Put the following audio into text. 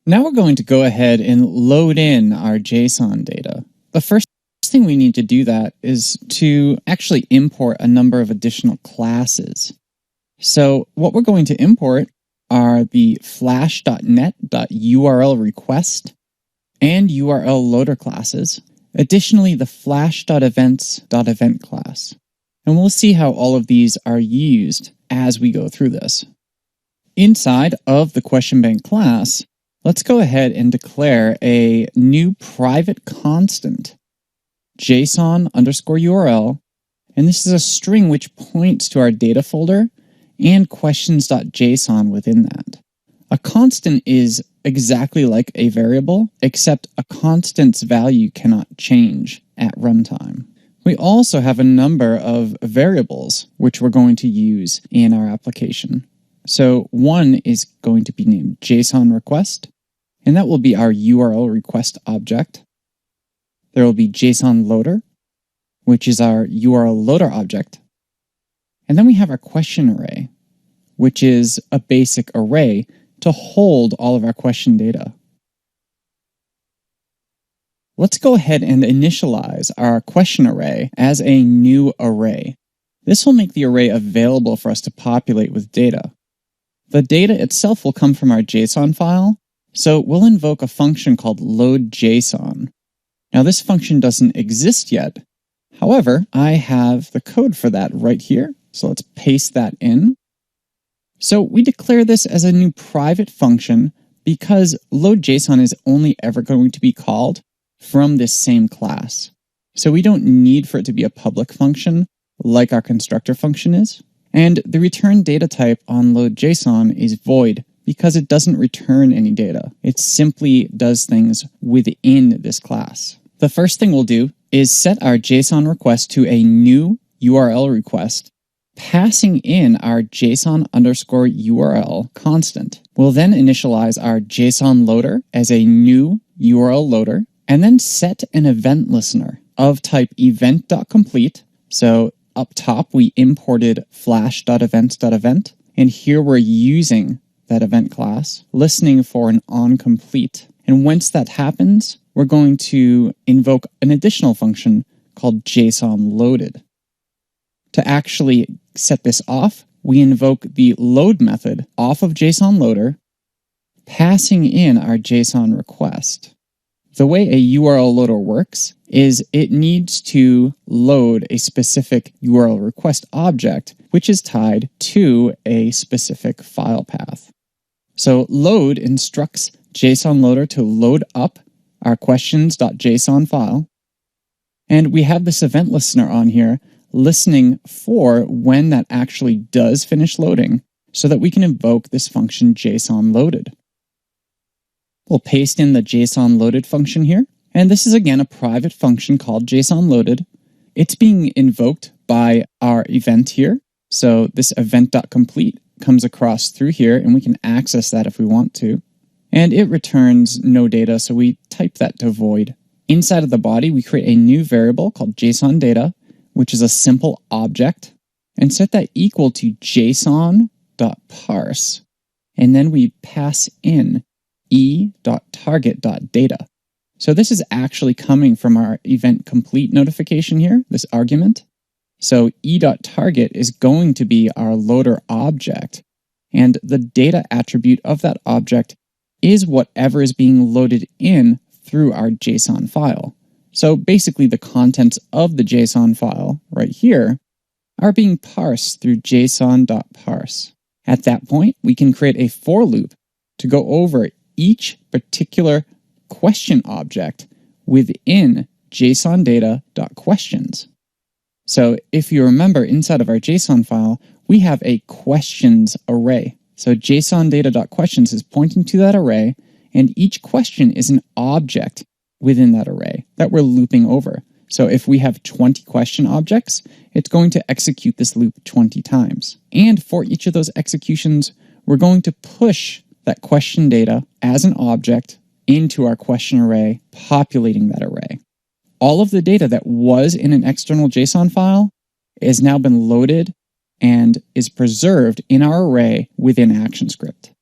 Now we're going to go ahead and load in our JSON data. The first thing we need to do that is to actually import a number of additional classes. So what we're going to import are the flash.net.url request and URL loader classes. Additionally, the flash.events.event class. And we'll see how all of these are used as we go through this. Inside of the question bank class, let's go ahead and declare a new private constant, JSON_URL, and this is a string which points to our data folder and questions.json within that. A constant is exactly like a variable, except a constant's value cannot change at runtime. We also have a number of variables which we're going to use in our application. So one is going to be named JSON request, and that will be our URL request object. There will be JSON loader, which is our URL loader object. And then we have our question array, which is a basic array to hold all of our question data. Let's go ahead and initialize our question array as a new array. This will make the array available for us to populate with data. The data itself will come from our JSON file, so we'll invoke a function called loadJSON. Now this function doesn't exist yet. However, I have the code for that right here, so let's paste that in. So we declare this as a new private function because loadJSON is only ever going to be called from this same class. So we don't need for it to be a public function like our constructor function is. And the return data type on loadJSON is void because it doesn't return any data. It simply does things within this class. The first thing we'll do is set our JSON request to a new URL request, passing in our JSON_URL constant. We'll then initialize our JSON loader as a new URL loader, and then set an event listener of type event.complete. So up top, we imported flash.events.event, and here we're using that event class, listening for an onComplete. And once that happens, we're going to invoke an additional function called JSON loaded. To actually set this off, we invoke the load method off of JSON loader, passing in our JSON request. The way a URL loader works is it needs to load a specific URL request object, which is tied to a specific file path. So load instructs JSON loader to load up our questions.json file. And we have this event listener on here listening for when that actually does finish loading so that we can invoke this function JSON loaded. We'll paste in the JSON loaded function here. And this is again a private function called JSON loaded. It's being invoked by our event here. So this event.complete comes across through here and we can access that if we want to. And it returns no data, so we type that to void. Inside of the body, we create a new variable called JSON data, which is a simple object, and set that equal to json.parse. And then we pass in e.target.data. So this is actually coming from our event complete notification here, this argument. So e.target is going to be our loader object, and the data attribute of that object is whatever is being loaded in through our JSON file. So basically the contents of the JSON file right here are being parsed through json.parse. At that point, we can create a for loop to go over each particular question object within JSON_data.questions. So if you remember, inside of our JSON file, we have a questions array. So JSON_data.questions is pointing to that array, and each question is an object within that array that we're looping over. So if we have 20 question objects, it's going to execute this loop 20 times. And for each of those executions, we're going to push that question data as an object into our question array, populating that array. All of the data that was in an external JSON file has now been loaded and is preserved in our array within ActionScript.